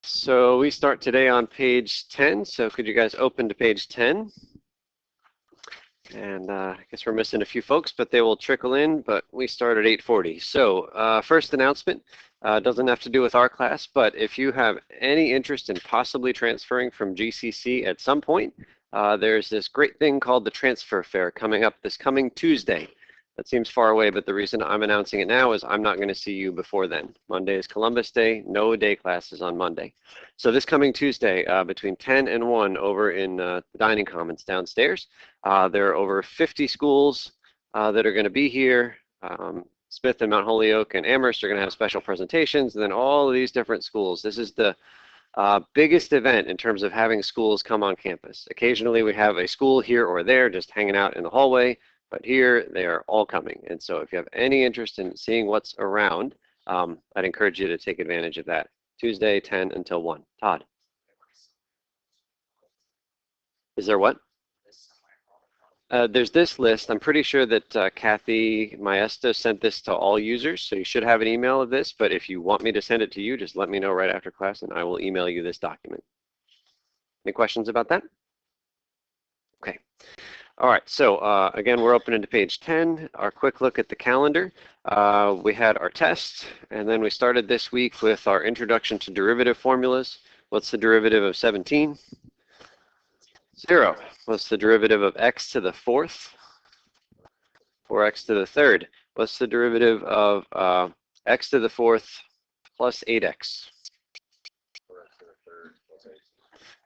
So we start today on page 10. So could you guys open to page 10? And I guess we're missing a few folks, but they will trickle in, but we start at 8:40. So first announcement, doesn't have to do with our class, but if you have any interest in possibly transferring from GCC at some point, there's this great thing called the transfer fair coming up this coming Tuesday. That seems far away, but the reason I'm announcing it now is I'm not going to see you before then. Monday is Columbus Day, no day classes on Monday. So this coming Tuesday, between 10 and 1 over in the dining commons downstairs, there are over 50 schools that are going to be here. Smith and Mount Holyoke and Amherst are going to have special presentations, and then all of these different schools. This is the biggest event in terms of having schools come on campus. Occasionally we have a school here or there just hanging out in the hallway, but here they are all coming. And so if you have any interest in seeing what's around, I'd encourage you to take advantage of that. Tuesday, 10 until 1. Todd. Is there what? There's this list. I'm pretty sure that Kathy Maestro sent this to all users, so you should have an email of this, but if you want me to send it to you, just let me know right after class and I will email you this document. Any questions about that? Okay. All right, so again, we're opening to page 10. Our quick look at the calendar. We had our test, and then we started this week with our introduction to derivative formulas. What's the derivative of 17? 0. What's the derivative of x to the 4th? 4x to the 3rd. What's the derivative of x to the 4th plus 8x?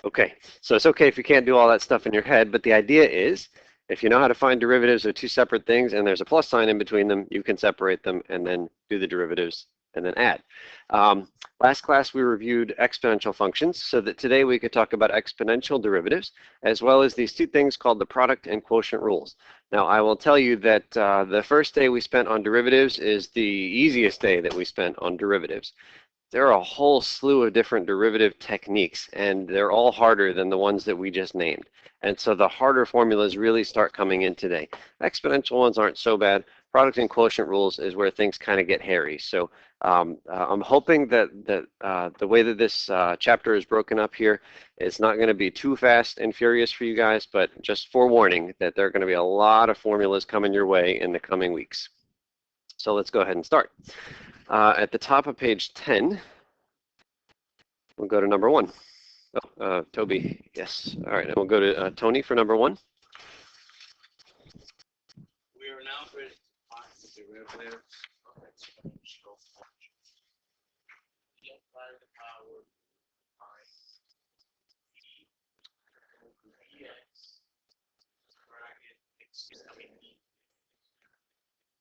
Okay, so it's okay if you can't do all that stuff in your head, but the idea is if you know how to find derivatives of two separate things and there's a plus sign in between them, you can separate them and then do the derivatives and then add. Last class we reviewed exponential functions, so that today we could talk about exponential derivatives as well as these two things called the product and quotient rules. Now I will tell you that the first day we spent on derivatives is the easiest day that we spent on derivatives. There are a whole slew of different derivative techniques, and they're all harder than the ones that we just named. And so the harder formulas really start coming in today. Exponential ones aren't so bad. Product and quotient rules is where things kind of get hairy. So I'm hoping that the way that this chapter is broken up here is not going to be too fast and furious for you guys, but just forewarning that there are going to be a lot of formulas coming your way in the coming weeks. So let's go ahead and start. At the top of page 10, we'll go to number 1. Oh, Toby, yes. All right, and we'll go to Tony for number 1. We are now ready to find the derivative of exponential functions. We apply the power by e over dx bracket x.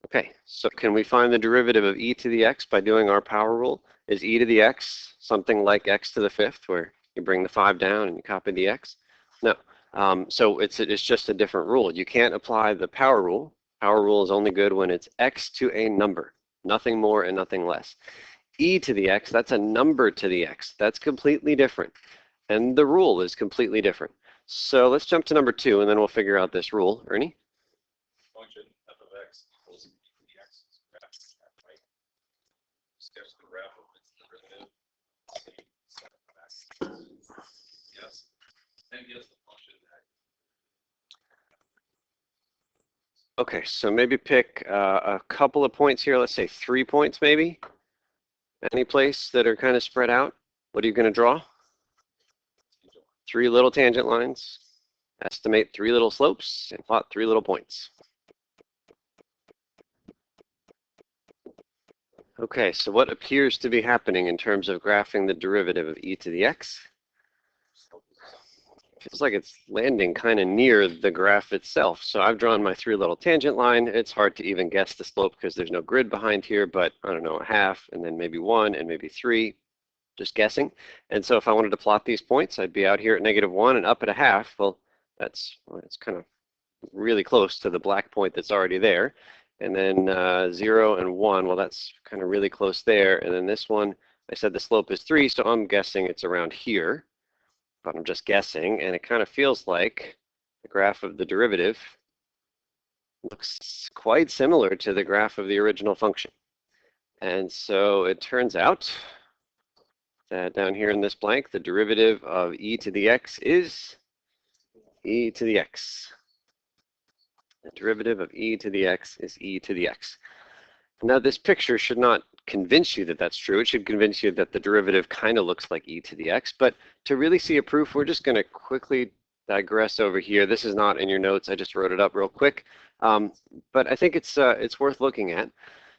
Okay, so can we find the derivative of e to the x by doing our power rule? Is e to the x something like x to the 5th, where you bring the 5 down and you copy the x? No. So it's just a different rule. You can't apply the power rule. Power rule is only good when it's x to a number, nothing more and nothing less. E to the x, that's a number to the x. That's completely different. And the rule is completely different. So let's jump to number 2, and then we'll figure out this rule. Ernie? Function f of x equals e to the x is graph that way. Sketch the graph of its derivative. Yes. And yes, the function that. Okay, so maybe pick a couple of points here. Let's say 3 points maybe. Any place that are kind of spread out. What are you going to draw? 3 little tangent lines. Estimate 3 little slopes and plot 3 little points. Okay, so what appears to be happening in terms of graphing the derivative of e to the x? Feels like it's landing kind of near the graph itself. So I've drawn my 3 little tangent line. It's hard to even guess the slope because there's no grid behind here, but I don't know, a half, and then maybe 1, and maybe 3, just guessing. And so if I wanted to plot these points, I'd be out here at -1 and up at a half. Well, that's kind of really close to the black point that's already there. And then 0 and 1, well, that's kind of really close there. And then this one, I said the slope is 3, so I'm guessing it's around here. But I'm just guessing, and it kind of feels like the graph of the derivative looks quite similar to the graph of the original function. And so it turns out down here in this blank, the derivative of e to the x is e to the x. The derivative of e to the x is e to the x. Now this picture should not convince you that that's true. It should convince you that the derivative kind of looks like e to the x. But to really see a proof, we're just going to quickly digress over here. This is not in your notes. I just wrote it up real quick. But I think it's worth looking at.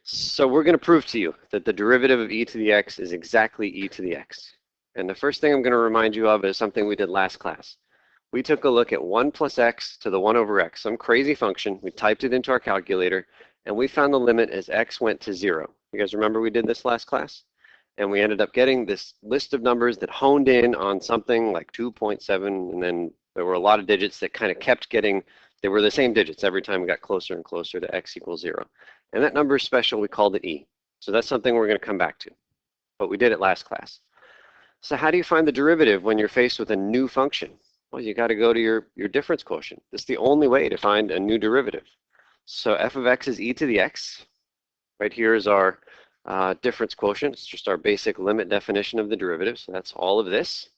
So we're going to prove to you that the derivative of e to the x is exactly e to the x. And the first thing I'm going to remind you of is something we did last class. We took a look at 1 plus x to the 1 over x, some crazy function. We typed it into our calculator, and we found the limit as x went to 0. You guys remember we did this last class? And we ended up getting this list of numbers that honed in on something like 2.7, and then there were a lot of digits that kind of kept getting, they were the same digits every time we got closer and closer to x equals 0. And that number is special. We called it e. So that's something we're going to come back to. But we did it last class. So how do you find the derivative when you're faced with a new function? Well, you got to go to your difference quotient. This is the only way to find a new derivative. So f of x is e to the x. Right here is our difference quotient. It's just our basic limit definition of the derivative. So that's all of this.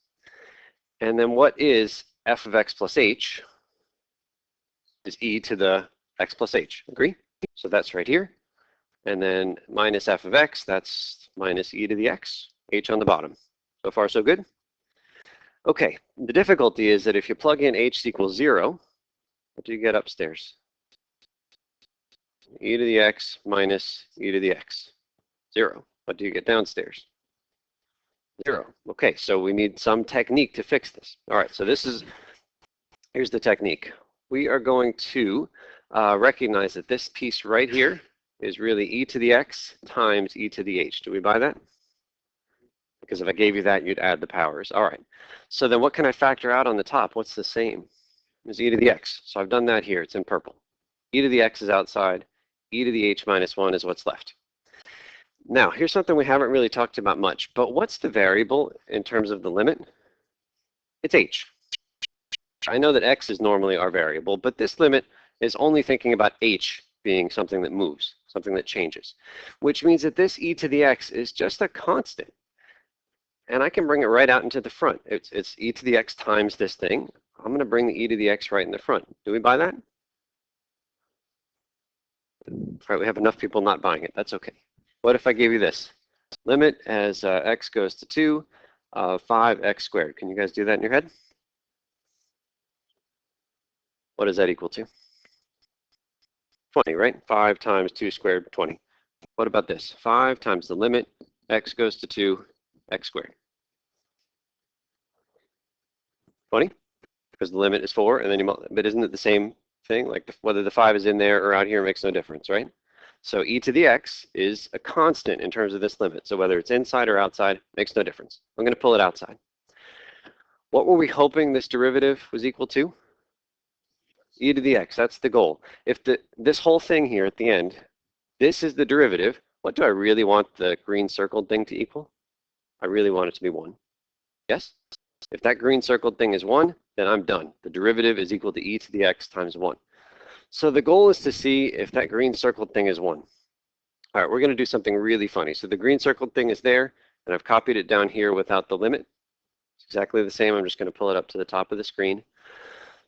And then what is f of x plus h? Is e to the x plus h. Agree? So that's right here. And then minus f of x, that's minus e to the x, h on the bottom. So far, so good? Okay, the difficulty is that if you plug in h equals 0, what do you get upstairs? E to the x minus e to the x, 0. What do you get downstairs? 0. Okay, so we need some technique to fix this. All right, so here's the technique. We are going to recognize that this piece right here is really e to the x times e to the h. Do we buy that? Because if I gave you that, you'd add the powers. All right. So then what can I factor out on the top? What's the same as e to the x? So I've done that here. It's in purple. E to the x is outside. E to the h minus 1 is what's left. Now, here's something we haven't really talked about much. But what's the variable in terms of the limit? It's h. I know that x is normally our variable, but this limit is only thinking about h being something that moves, something that changes, which means that this e to the x is just a constant. And I can bring it right out into the front. It's e to the x times this thing. I'm going to bring the e to the x right in the front. Do we buy that? Right, we have enough people not buying it. That's okay. What if I gave you this? Limit as x goes to 2 of 5x squared. Can you guys do that in your head? What does that equal to? 20, right? 5 times 2 squared, 20. What about this? 5 times the limit, x goes to 2, x squared. 20? Because the limit is 4, and then but isn't it the same thing? Like whether the 5 is in there or out here makes no difference, right? So e to the x is a constant in terms of this limit. So whether it's inside or outside makes no difference. I'm going to pull it outside. What were we hoping this derivative was equal to? E to the x, that's the goal. If this whole thing here at the end, this is the derivative, what do I really want the green circled thing to equal? I really want it to be 1. Yes? If that green circled thing is 1, then I'm done. The derivative is equal to e to the x times 1. So the goal is to see if that green circled thing is 1. All right, we're going to do something really funny. So the green circled thing is there, and I've copied it down here without the limit. It's exactly the same. I'm just going to pull it up to the top of the screen.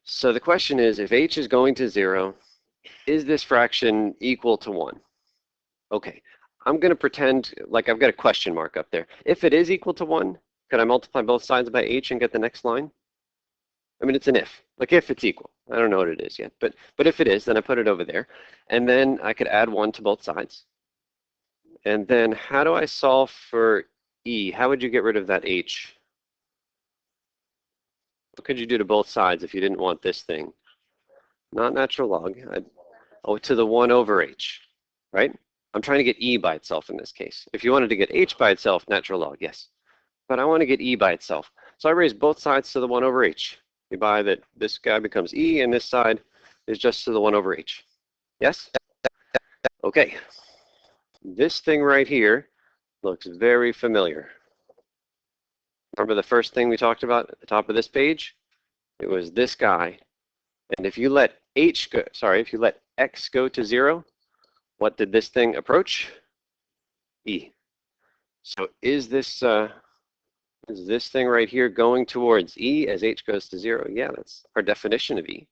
So the question is, if h is going to 0, is this fraction equal to 1? Okay, I'm going to pretend like I've got a question mark up there. If it is equal to 1, could I multiply both sides by h and get the next line? I mean, it's an if. Like if it's equal. I don't know what it is yet. But if it is, then I put it over there. And then I could add 1 to both sides. And then how do I solve for e? How would you get rid of that h? What could you do to both sides if you didn't want this thing? Not natural log. To the 1 over h, right? I'm trying to get e by itself in this case. If you wanted to get h by itself, natural log, yes. But I want to get e by itself. So I raise both sides to the 1 over h. You buy that this guy becomes e, and this side is just to the 1 over h. Yes? Okay. This thing right here looks very familiar. Remember the first thing we talked about at the top of this page? It was this guy. And if you let if you let x go to 0, what did this thing approach? E. So is this Is this thing right here going towards E as H goes to 0? Yeah, that's our definition of E.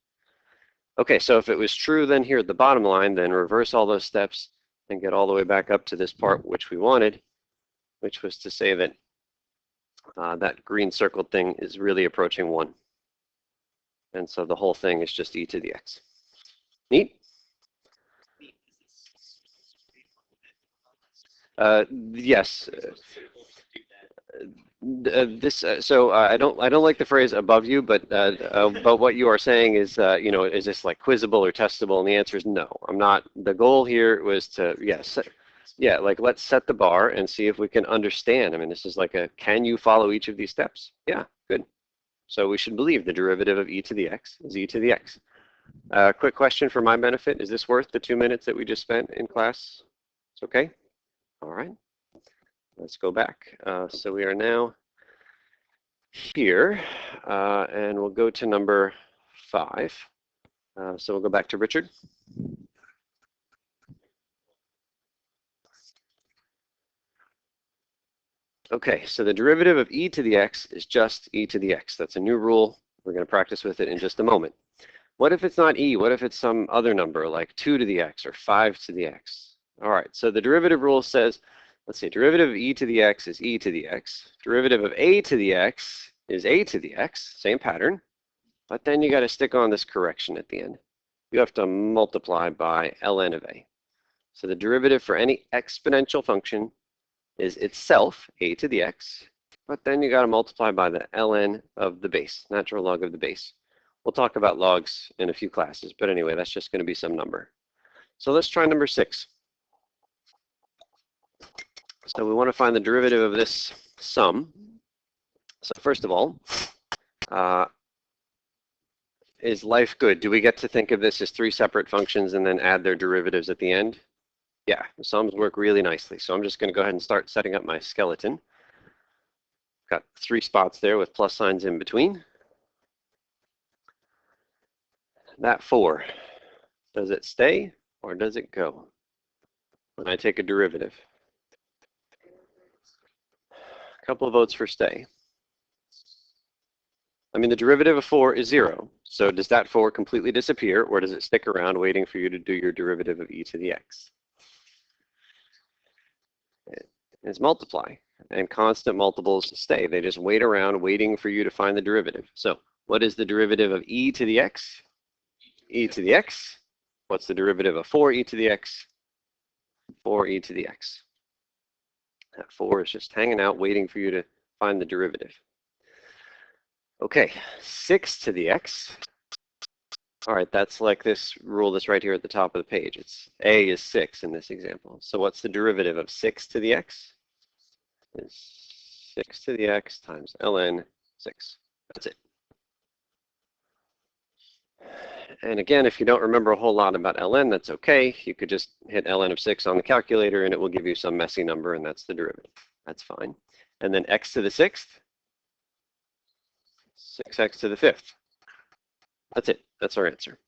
Okay, so if it was true then here at the bottom line, then reverse all those steps and get all the way back up to this part which we wanted, which was to say that that green circled thing is really approaching 1. And so the whole thing is just E to the X. Neat? Yes. I don't like the phrase above you, but what you are saying is, is this like quizzable or testable? And the answer is no. I'm not. The goal here was to, yes, yeah, like let's set the bar and see if we can understand. I mean, this is like a, can you follow each of these steps? Yeah, good. So we should believe the derivative of E to the X is E to the X. Quick question for my benefit. Is this worth the 2 minutes that we just spent in class? It's okay? All right. Let's go back. So we are now here, and we'll go to number 5. So we'll go back to Richard. Okay, so the derivative of E to the X is just E to the X. That's a new rule. We're going to practice with it in just a moment. What if it's not E? What if it's some other number like 2 to the X or 5 to the X? All right, so the derivative rule says, let's see, derivative of E to the X is E to the X. Derivative of A to the X is A to the X, same pattern. But then you got to stick on this correction at the end. You have to multiply by ln of A. So the derivative for any exponential function is itself A to the X, but then you got to multiply by the ln of the base, natural log of the base. We'll talk about logs in a few classes, but anyway, that's just going to be some number. So let's try number 6. So we want to find the derivative of this sum. So first of all, is life good? Do we get to think of this as 3 separate functions and then add their derivatives at the end? Yeah, the sums work really nicely. So I'm just going to go ahead and start setting up my skeleton. Got 3 spots there with plus signs in between. That 4, does it stay or does it go when I take a derivative? A couple of votes for stay. I mean, the derivative of 4 is 0. So does that 4 completely disappear, or does it stick around waiting for you to do your derivative of E to the X? It's multiply, and constant multiples stay. They just wait around waiting for you to find the derivative. So what is the derivative of E to the X? E to the X. What's the derivative of 4E to the X? 4E to the X. That 4 is just hanging out waiting for you to find the derivative. Okay, 6 to the X. All right, that's like this rule that's right here at the top of the page. It's A is 6 in this example. So what's the derivative of 6 to the X? It's 6 to the X times ln 6. That's it. And again, if you don't remember a whole lot about ln, that's okay. You could just hit ln of 6 on the calculator and it will give you some messy number, and that's the derivative. That's fine. And then x to the 6th, 6x to the 5th. That's it. That's our answer.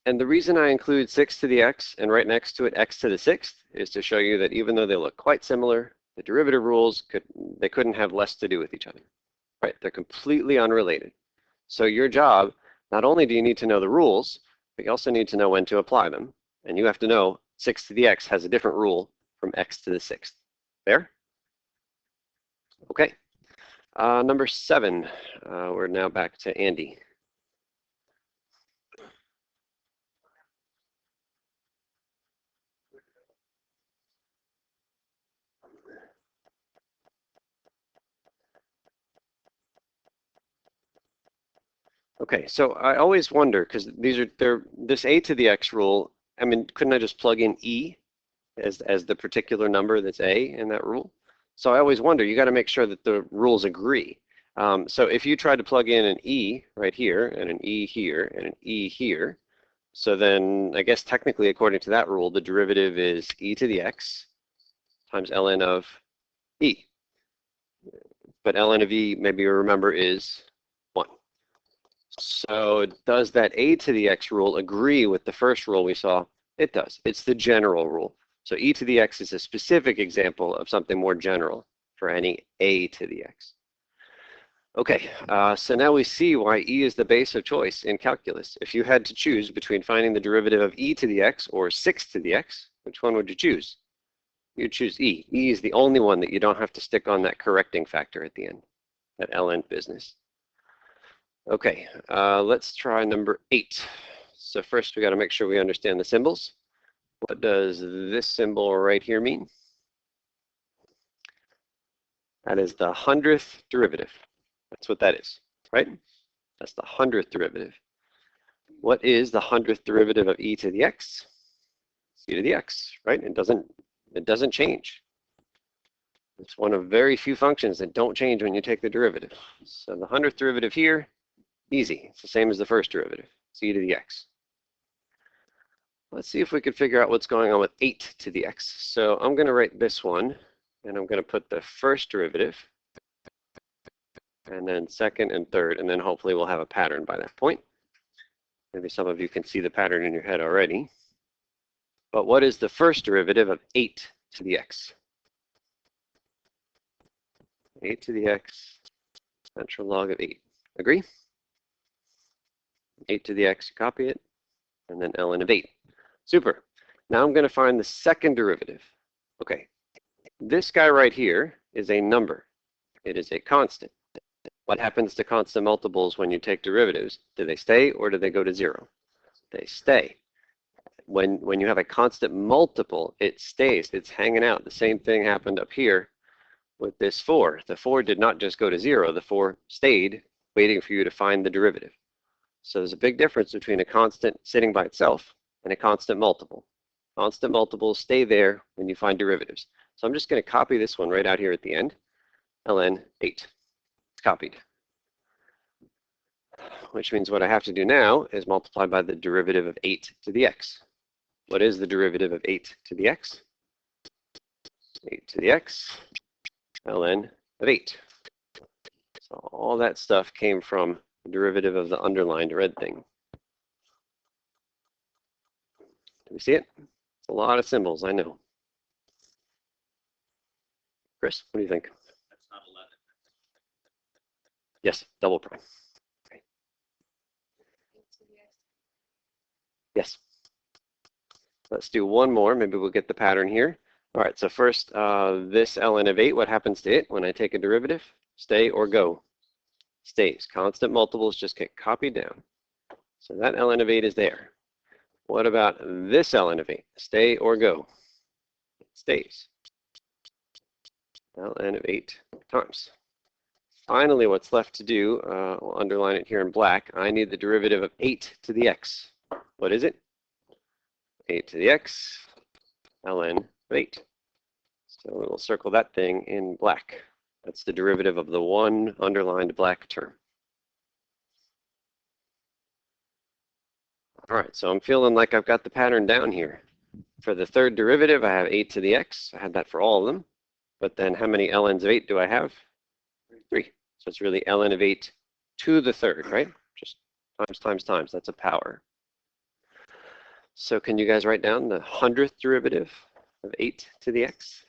And the reason I include 6 to the x and right next to it x to the 6th is to show you that even though they look quite similar, the derivative rules couldn't have less to do with each other. Right? They're completely unrelated. So your job, not only do you need to know the rules, but you also need to know when to apply them. And you have to know 6 to the x has a different rule from x to the 6th. Fair? Okay. Number 7, we're now back to Andy. Okay, so I always wonder, because this a to the x rule, I mean, couldn't I just plug in e as the particular number that's a in that rule? So I always wonder, you got to make sure that the rules agree. So if you tried to plug in an e right here, and an e here, and an e here, so then I guess technically according to that rule, the derivative is e to the x times ln of e. But ln of e, maybe you remember, is 1. So does that a to the x rule agree with the first rule we saw? It does. It's the general rule. So e to the x is a specific example of something more general. for any a to the x. Okay, so now we see why e is the base of choice in calculus. If you had to choose between finding the derivative of e to the x or 6 to the x, which one would you choose? You'd choose e. E is the only one that you don't have to stick on that correcting factor at the end, that ln business. Okay, let's try number 8. So first we got to make sure we understand the symbols. What does this symbol right here mean? That is the 100th derivative. That's what that is, right? That's the 100th derivative. What is the 100th derivative of e to the x? E to the x, right? It doesn't change. It's one of very few functions that don't change when you take the derivative. So the 100th derivative here, easy. It's the same as the first derivative. It's e to the x. Let's see if we could figure out what's going on with 8 to the x. So I'm going to write this one, and I'm going to put the first derivative, and then second and third, and then hopefully we'll have a pattern by that point. Maybe some of you can see the pattern in your head already. But what is the first derivative of 8 to the x? 8 to the x, natural log of 8. Agree? 8 to the x, copy it, and then ln of 8. Super. Now I'm going to find the second derivative. Okay, this guy right here is a number. It is a constant. What happens to constant multiples when you take derivatives? Do they stay or do they go to 0? They stay. When you have a constant multiple, it stays. It's hanging out. The same thing happened up here with this 4. The 4 did not just go to 0. The 4 stayed waiting for you to find the derivative. So there's a big difference between a constant sitting by itself and a constant multiple. Constant multiples stay there when you find derivatives. So I'm just going to copy this one right out here at the end. ln 8. It's copied. Which means what I have to do now is multiply by the derivative of 8 to the x. What is the derivative of 8 to the x? 8 to the x, ln of 8. So all that stuff came from the derivative of the underlined red thing. Do we see it? It's a lot of symbols, I know. Chris, what do you think? That's not 11. Yes, double prime. Okay. Yes. Let's do one more. Maybe we'll get the pattern here. All right, so first, this ln of 8, what happens to it when I take a derivative? Stay or go? Stays. Constant multiples just get copied down. So that ln of 8 is there. What about this ln of 8? Stay or go? It stays. ln of 8 times. Finally, what's left to do, we'll underline it here in black. I need the derivative of 8 to the x. What is it? 8 to the x, ln of 8. So we'll circle that thing in black. That's the derivative of the one underlined black term. All right, so I'm feeling like I've got the pattern down here. For the third derivative, I have 8 to the x. I had that for all of them. But then how many ln's of 8 do I have? 3. So it's really ln of 8 to the third, right? Just times, times, times. That's a power. So can you guys write down the 100th derivative of 8 to the x?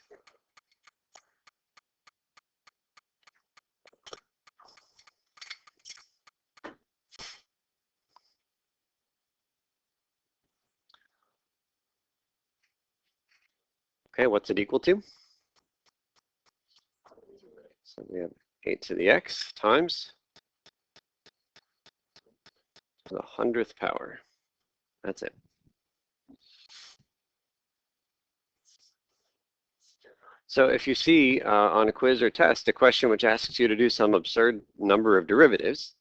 Okay, what's it equal to? So we have 8 to the x times the 100th power. That's it. So if you see on a quiz or test a question which asks you to do some absurd number of derivatives,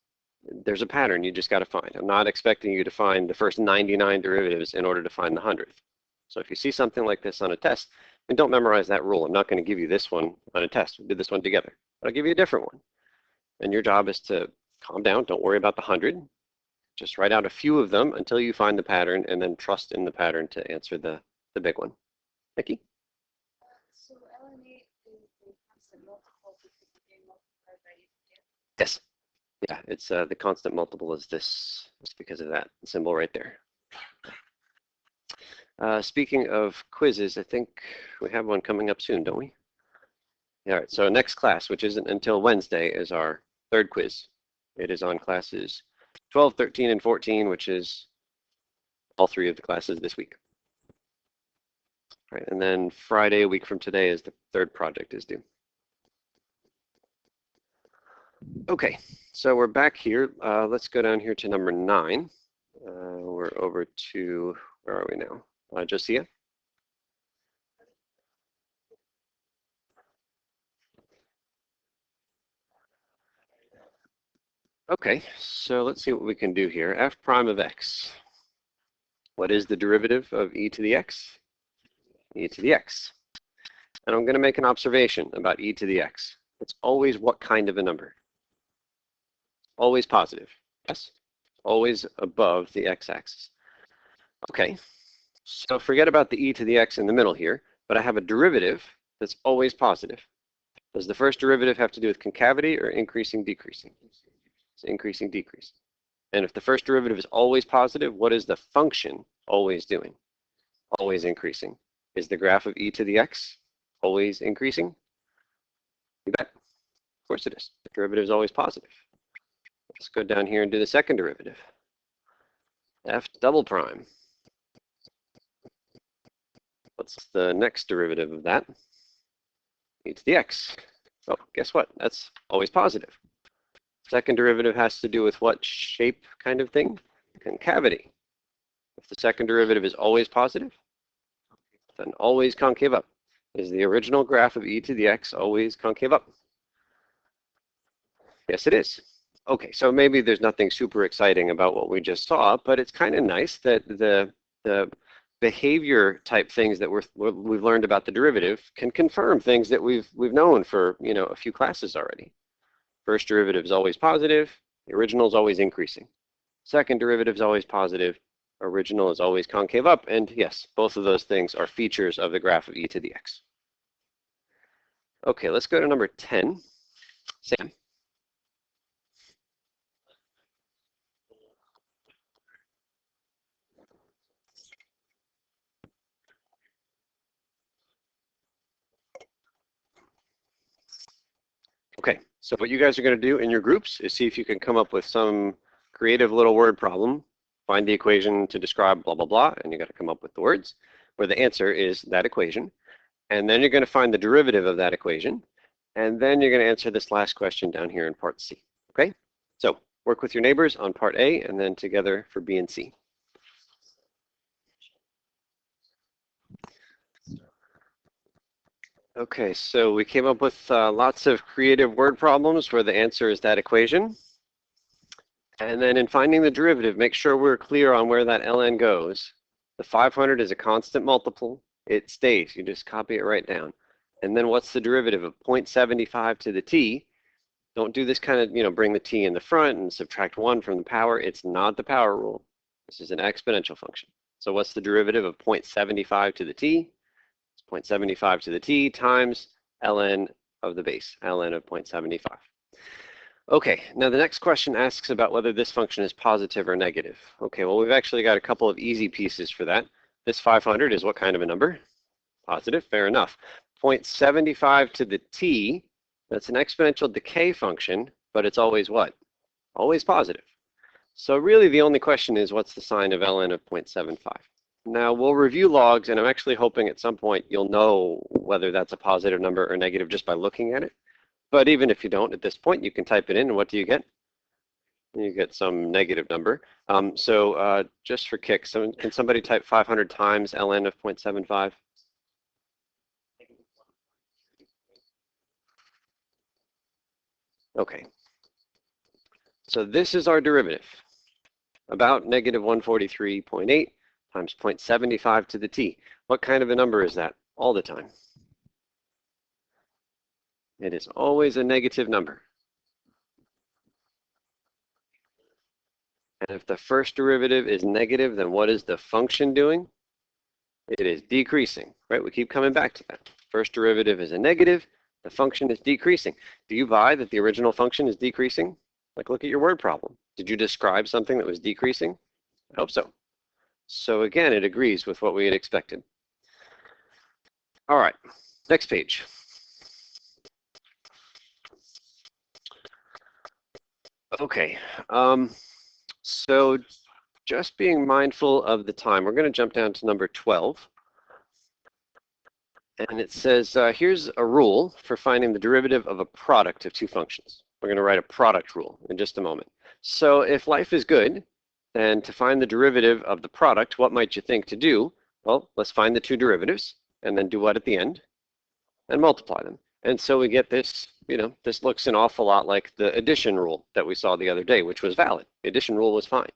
there's a pattern you just got to find. I'm not expecting you to find the first 99 derivatives in order to find the 100th. So if you see something like this on a test, then don't memorize that rule. I'm not going to give you this one on a test. We did this one together. But I'll give you a different one. And your job is to calm down. Don't worry about the 100. Just write out a few of them until you find the pattern, and then trust in the pattern to answer the big one. Nikki? So ln 8 is the constant multiple because it's being multiplied by 8 again? Yes. Yeah, it's the constant multiple is this. It's because of that symbol right there. Speaking of quizzes, I think we have one coming up soon, don't we? All right, so next class, which isn't until Wednesday, is our third quiz. It is on classes 12, 13, and 14, which is all three of the classes this week. All right, and then Friday, a week from today, is the third project is due. Okay, so we're back here. Let's go down here to number 9. We're over to, where are we now? Josiah? Okay, so let's see what we can do here. F prime of x. What is the derivative of e to the x? E to the x. And I'm going to make an observation about e to the x. It's always what kind of a number? Always positive. Yes? Always above the x-axis. Okay, so forget about the e to the x in the middle here, but I have a derivative that's always positive. Does the first derivative have to do with concavity or increasing, decreasing? It's increasing, decreasing. And if the first derivative is always positive, what is the function always doing? Always increasing. Is the graph of e to the x always increasing? You bet. Of course it is. The derivative is always positive. Let's go down here and do the second derivative. F double prime. What's the next derivative of that? E to the x. Oh, guess what? That's always positive. Second derivative has to do with what shape kind of thing? Concavity. If the second derivative is always positive, then always concave up. Is the original graph of e to the x always concave up? Yes, it is. Okay, so maybe there's nothing super exciting about what we just saw, but it's kind of nice that the behavior type things that we've learned about the derivative can confirm things that we've known for a few classes already. First derivative is always positive. The original is always increasing. Second derivative is always positive. Original is always concave up. And yes, both of those things are features of the graph of e to the x. Okay, let's go to number 10. Sam. Okay, so what you guys are going to do in your groups is see if you can come up with some creative little word problem, find the equation to describe blah, blah, blah, and you got to come up with the words where the answer is that equation. And then you're going to find the derivative of that equation. And then you're going to answer this last question down here in part C. Okay, so work with your neighbors on part A and then together for B and C. Okay, so we came up with lots of creative word problems where the answer is that equation. And then in finding the derivative, make sure we're clear on where that ln goes. The 500 is a constant multiple. It stays. You just copy it right down. And then what's the derivative of 0.75 to the t? Don't do this kind of, bring the t in the front and subtract 1 from the power. It's not the power rule. This is an exponential function. So what's the derivative of 0.75 to the t? 0.75 to the t times ln of the base, ln of 0.75. Okay, now the next question asks about whether this function is positive or negative. Okay, well, we've actually got a couple of easy pieces for that. This 500 is what kind of a number? Positive, fair enough. 0.75 to the t, that's an exponential decay function, but it's always what? Always positive. So really the only question is what's the sign of ln of 0.75? Now we'll review logs, and I'm actually hoping at some point you'll know whether that's a positive number or negative just by looking at it. But even if you don't at this point, you can type it in, and what do you get? You get some negative number. So just for kicks, can somebody type 500 times ln of 0.75? Okay. So this is our derivative, about negative 143.8 times 0.75 to the t. What kind of a number is that all the time? It is always a negative number. And if the first derivative is negative, then what is the function doing? It is decreasing, right? We keep coming back to that. First derivative is a negative, the function is decreasing. Do you buy that the original function is decreasing? Like, look at your word problem. Did you describe something that was decreasing? I hope so. So again, it agrees with what we had expected. All right, next page. Okay, so just being mindful of the time, we're going to jump down to number 12. And it says, here's a rule for finding the derivative of a product of two functions. We're going to write a product rule in just a moment. So if life is good, then to find the derivative of the product, what might you think to do? Well, let's find the two derivatives and then do what at the end? And multiply them. And so we get this, this looks an awful lot like the addition rule that we saw the other day, which was valid. The addition rule was fine.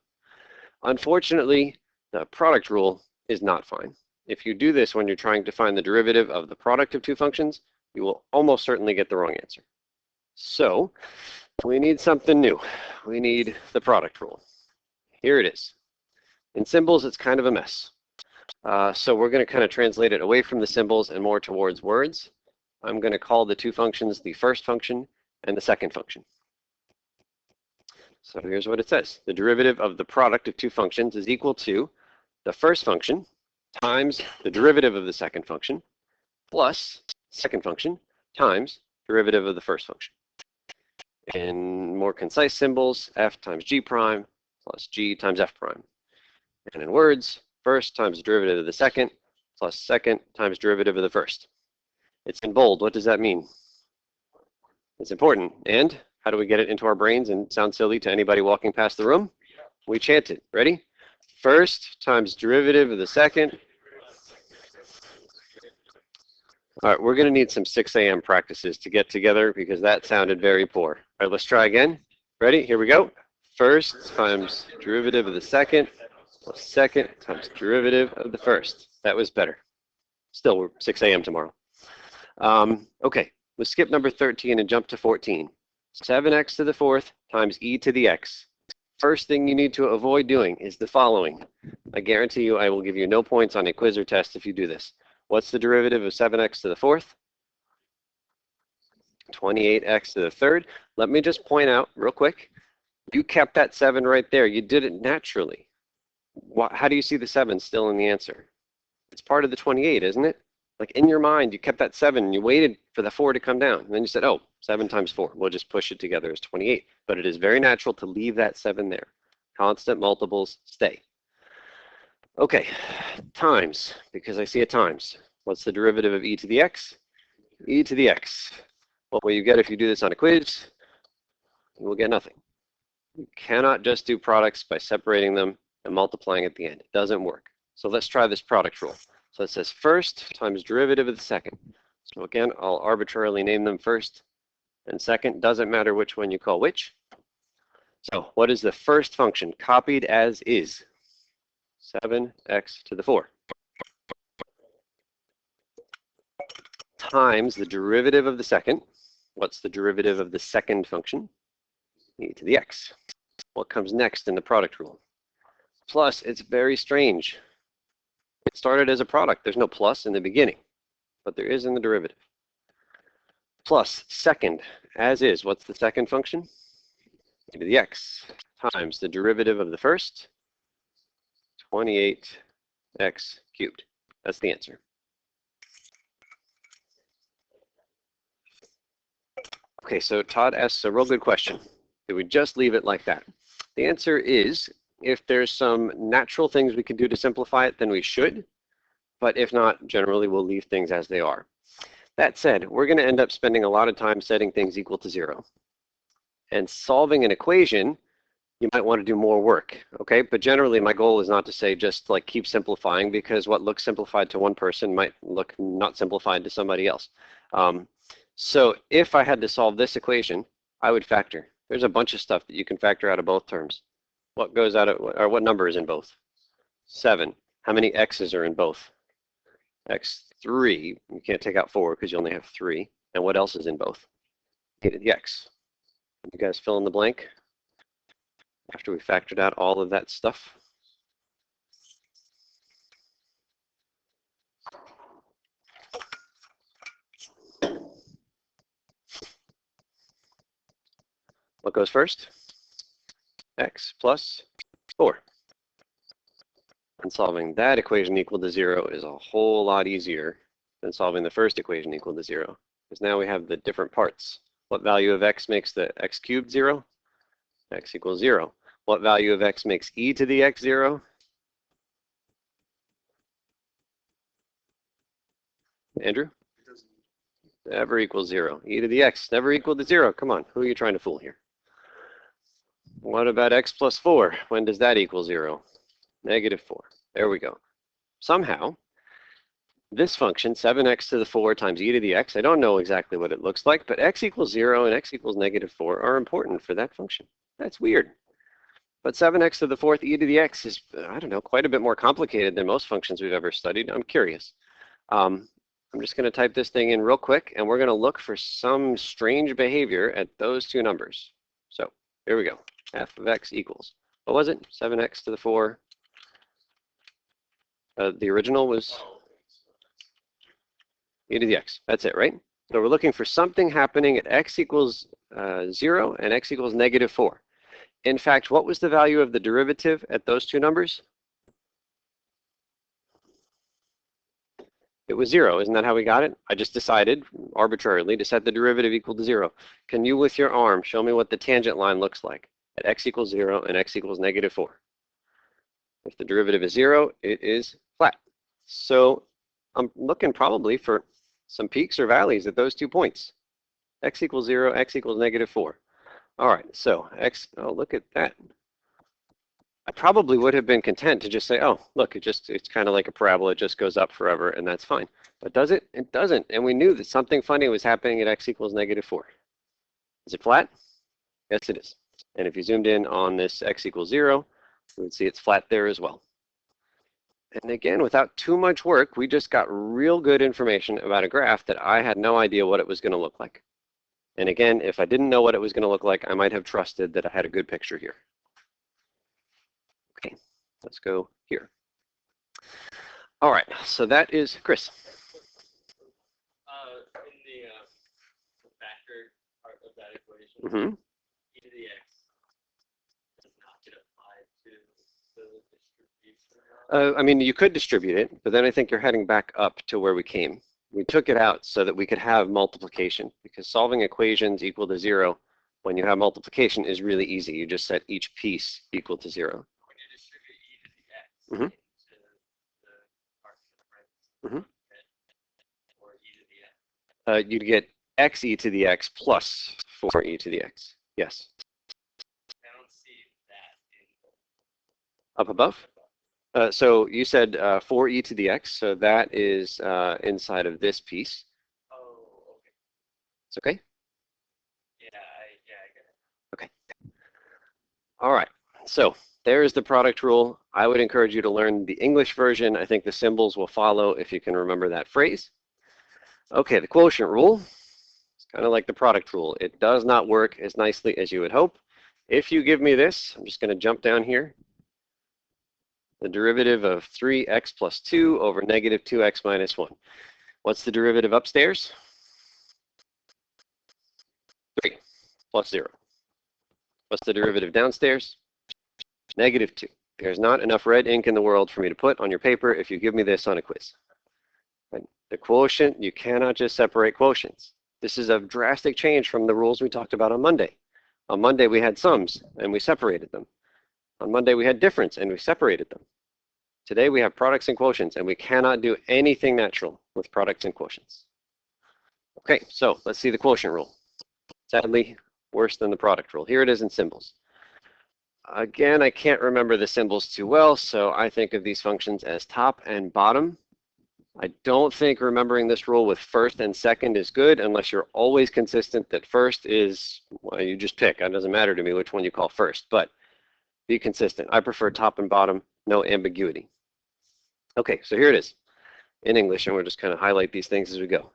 Unfortunately, the product rule is not fine. If you do this when you're trying to find the derivative of the product of two functions, you will almost certainly get the wrong answer. So we need something new. We need the product rule. Here it is. In symbols, it's kind of a mess. So we're going to kind of translate it away from the symbols and more towards words. I'm going to call the two functions the first function and the second function. So here's what it says. The derivative of the product of two functions is equal to the first function times the derivative of the second function plus second function times derivative of the first function. In more concise symbols, f times g prime plus g times f prime. And in words, first times derivative of the second plus second times derivative of the first. It's in bold. What does that mean? It's important. And how do we get it into our brains and sound silly to anybody walking past the room? We chant it. Ready? First times derivative of the second. All right, we're going to need some 6 a.m. practices to get together because that sounded very poor. All right, let's try again. Ready? Here we go. First times derivative of the second plus second times derivative of the first. That was better. Still, we're 6 a.m. tomorrow. Okay, let's skip number 13 and jump to 14. 7x to the fourth times e to the x. First thing you need to avoid doing is the following. I guarantee you I will give you no points on a quiz or test if you do this. What's the derivative of 7x to the fourth? 28x to the third. Let me just point out real quick. You kept that 7 right there. You did it naturally. How do you see the 7 still in the answer? It's part of the 28, isn't it? Like in your mind, you kept that 7 and you waited for the 4 to come down. And then you said, oh, 7 times 4. We'll just push it together as 28. But it is very natural to leave that 7 there. Constant multiples stay. Okay, times, because I see a times. What's the derivative of e to the x? E to the x. What will you get if you do this on a quiz? You will get nothing. You cannot just do products by separating them and multiplying at the end. It doesn't work. So let's try this product rule. So it says first times derivative of the second. So again, I'll arbitrarily name them first and second. Doesn't matter which one you call which. So what is the first function copied as is? 7x to the 4 times the derivative of the second. What's the derivative of the second function? E to the x. What comes next in the product rule? Plus, it's very strange. It started as a product. There's no plus in the beginning, but there is in the derivative. Plus, second, as is. What's the second function? E to the x times the derivative of the first, 28x cubed. That's the answer. Okay, so Todd asks a real good question. Did we just leave it like that? The answer is, if there's some natural things we can do to simplify it, then we should. But if not, generally we'll leave things as they are. That said, we're going to end up spending a lot of time setting things equal to 0. And solving an equation, you might want to do more work, okay? But generally my goal is not to say just like keep simplifying, because what looks simplified to one person might look not simplified to somebody else. So if I had to solve this equation, I would factor. There's a bunch of stuff that you can factor out of both terms. What goes out of, or what number is in both? 7. How many x's are in both? x3. You can't take out 4 because you only have 3. And what else is in both? E to the x. You guys fill in the blank after we factored out all of that stuff. What goes first? X plus 4. And solving that equation equal to 0 is a whole lot easier than solving the first equation equal to 0. Because now we have the different parts. What value of x makes the x cubed 0? X equals 0. What value of x makes e to the x 0? Andrew? Never equals 0. E to the x never equal to 0. Come on, who are you trying to fool here? What about x plus 4? When does that equal 0? Negative 4. There we go. Somehow, this function, 7x to the 4 times e to the x, I don't know exactly what it looks like, but x equals 0 and x equals negative 4 are important for that function. That's weird. But 7x to the 4th e to the x is, I don't know, quite a bit more complicated than most functions we've ever studied. I'm curious. I'm just going to type this thing in real quick, and we're going to look for some strange behavior at those two numbers. So here we go. F of x equals, what was it? 7x to the 4. The original was e to the x. That's it, right? So we're looking for something happening at x equals 0 and x equals negative 4. In fact, what was the value of the derivative at those two numbers? It was 0. Isn't that how we got it? I just decided arbitrarily to set the derivative equal to 0. Can you, with your arm, show me what the tangent line looks like at x equals 0 and x equals negative 4? If the derivative is 0, it is flat. So I'm looking probably for some peaks or valleys at those 2 points. X equals 0, x equals negative 4. All right, so x, oh, look at that. I probably would have been content to just say, oh, look, it's kind of like a parabola. It just goes up forever, and that's fine. But does it? It doesn't. And we knew that something funny was happening at x equals negative 4. Is it flat? Yes, it is. And if you zoomed in on this x equals 0, you would see it's flat there as well. And again, without too much work, we just got real good information about a graph that I had no idea what it was going to look like. And again, if I didn't know what it was going to look like, I might have trusted that I had a good picture here. Okay, let's go here. All right, so that is Chris. In the factor part of that equation, Mm-hmm. e to the x does not get applied to the distribution. I mean, you could distribute it, but then I think you're heading back up to where we came. We took it out so that we could have multiplication, because solving equations equal to 0 when you have multiplication is really easy. You just set each piece equal to 0. When you distribute e to the x Mm-hmm. into the part to the right, Mm-hmm. or e to the x. You'd get x e to the x plus 4e to the x. Yes. I don't see that in Up above? So you said 4e to the x, so that is inside of this piece. Oh, okay. It's okay? Yeah, I get it. Okay. All right. So there is the product rule. I would encourage you to learn the English version. I think the symbols will follow if you can remember that phrase. Okay, the quotient rule. It's kind of like the product rule. It does not work as nicely as you would hope. If you give me this, I'm just going to jump down here. The derivative of 3x plus 2 over negative 2x minus 1. What's the derivative upstairs? 3 plus 0. What's the derivative downstairs? Negative 2. There's not enough red ink in the world for me to put on your paper if you give me this on a quiz. Right? The quotient, you cannot just separate quotients. This is a drastic change from the rules we talked about on Monday. On Monday, we had sums, and we separated them. On Monday, we had difference, and we separated them. Today, we have products and quotients, and we cannot do anything natural with products and quotients. Okay, so let's see the quotient rule. Sadly, worse than the product rule. Here it is in symbols. Again, I can't remember the symbols too well, so I think of these functions as top and bottom. I don't think remembering this rule with first and second is good unless you're always consistent that first is, well, you just pick. It doesn't matter to me which one you call first, but be consistent. I prefer top and bottom, no ambiguity. Okay, so here it is in English, and we'll just kind of highlight these things as we go.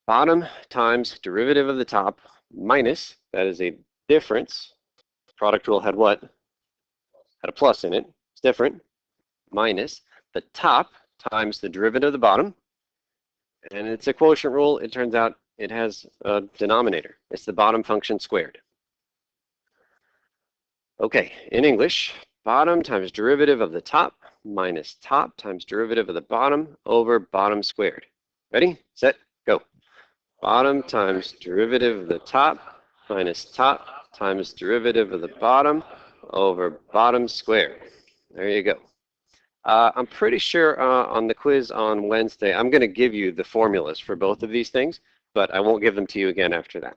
Bottom times derivative of the top minus, that is a difference. Product rule had what? Had a plus in it. It's different. Minus the top times the derivative of the bottom. And it's a quotient rule. It turns out it has a denominator. It's the bottom function squared. Okay, in English, bottom times derivative of the top minus top times derivative of the bottom over bottom squared. Ready, set, go. Bottom times derivative of the top minus top times derivative of the bottom over bottom squared. There you go. I'm pretty sure on the quiz on Wednesday, I'm going to give you the formulas for both of these things, but I won't give them to you again after that.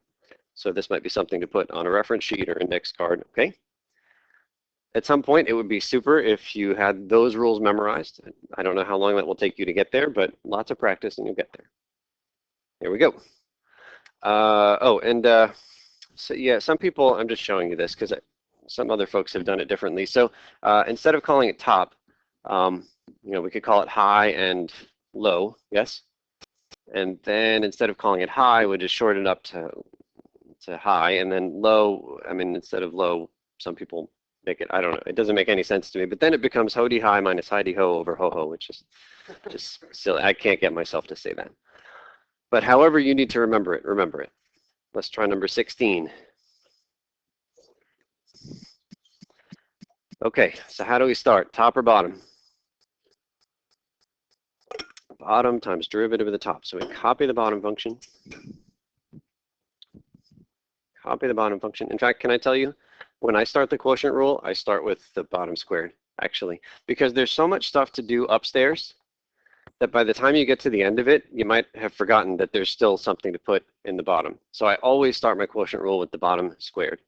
So this might be something to put on a reference sheet or index card, okay? At some point, it would be super if you had those rules memorized. I don't know how long that will take you to get there, but lots of practice and you'll get there. Here we go. So yeah, some people, I'm just showing you this because some other folks have done it differently. So instead of calling it top, we could call it high and low, yes? And then instead of calling it high, we just shorten it up to high, and then low, instead of low, some people make it, I don't know, it doesn't make any sense to me, but then it becomes ho-de high minus high-de ho over ho-ho, which is just silly. I can't get myself to say that. But however you need to remember it, remember it. Let's try number 16. Okay, so how do we start? Top or bottom? Bottom times derivative of the top. So we copy the bottom function. Copy the bottom function. In fact, can I tell you, when I start the quotient rule, I start with the bottom squared, actually, because there's so much stuff to do upstairs that by the time you get to the end of it, you might have forgotten that there's still something to put in the bottom. So I always start my quotient rule with the bottom squared.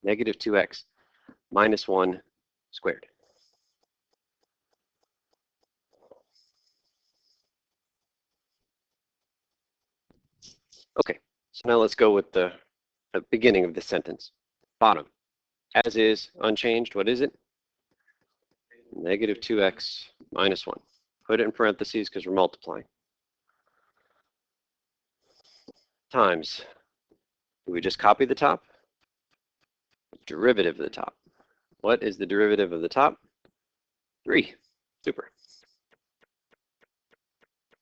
Negative 2x minus 1 squared. Okay, so now let's go with the beginning of the sentence. Bottom, as is, unchanged, what is it? Negative 2x minus 1. Put it in parentheses because we're multiplying. Times, do we just copy the top? Derivative of the top. What is the derivative of the top? 3. Super.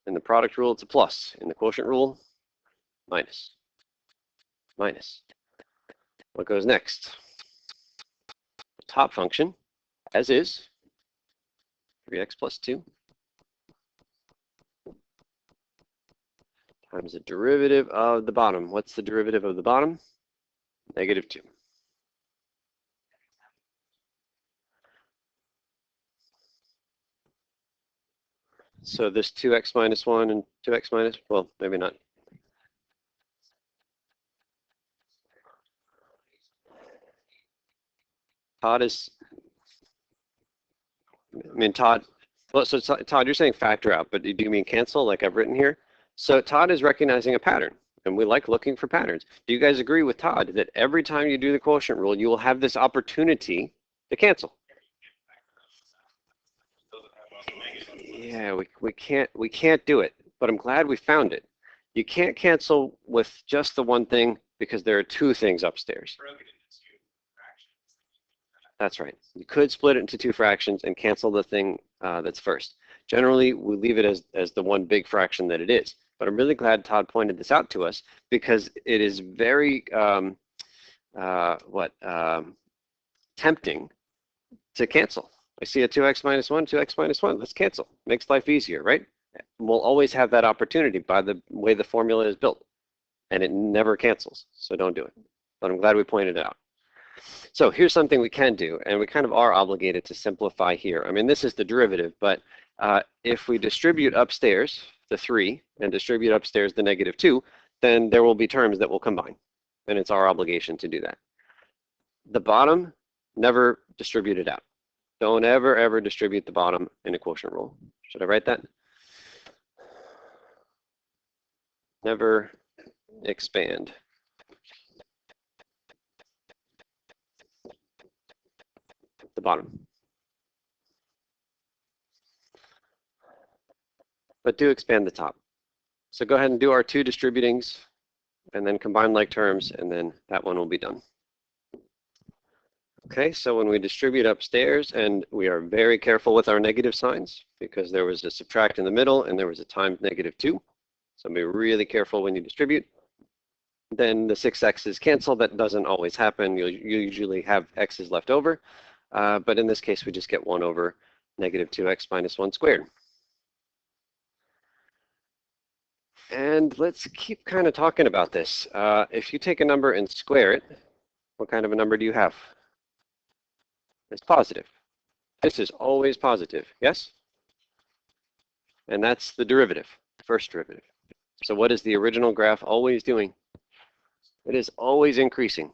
In the product rule, it's a plus. In the quotient rule, minus. Minus. What goes next? The top function, as is, 3x plus 2, times the derivative of the bottom. What's the derivative of the bottom? Negative 2. So this 2x minus 1 and 2x minus, well, maybe not. Todd is, Todd, well, so Todd, you're saying factor out, but do you mean cancel like I've written here? So Todd is recognizing a pattern, and we like looking for patterns. Do you guys agree with Todd that every time you do the quotient rule, you will have this opportunity to cancel? Yeah, we can't do it, but I'm glad we found it. You can't cancel with just the one thing because there are two things upstairs. That's right. You could split it into two fractions and cancel the thing that's first. Generally, we leave it as the one big fraction that it is. But I'm really glad Todd pointed this out to us because it is very tempting to cancel. I see a 2x minus 1, 2x minus 1. Let's cancel. Makes life easier, right? We'll always have that opportunity by the way the formula is built. And it never cancels, so don't do it. But I'm glad we pointed it out. So here's something we can do, and we kind of are obligated to simplify here. I mean, this is the derivative, but if we distribute upstairs the 3 and distribute upstairs the negative 2, then there will be terms that will combine, and it's our obligation to do that. The bottom, never distribute it out. Don't ever, ever distribute the bottom in a quotient rule. Should I write that? Never expand. The bottom. But do expand the top. So go ahead and do our 2 distributings and then combine like terms, and then that one will be done. Okay, so when we distribute upstairs, and we are very careful with our negative signs because there was a subtract in the middle and there was a times negative 2. So be really careful when you distribute. Then the 6 x's cancel. That doesn't always happen. You usually have x's left over. But in this case, we just get 1 over negative 2x minus 1 squared. And let's keep kind of talking about this. If you take a number and square it, What kind of a number do you have? It's positive. This is always positive, yes? And that's the derivative, first derivative. So what is the original graph always doing? It is always increasing.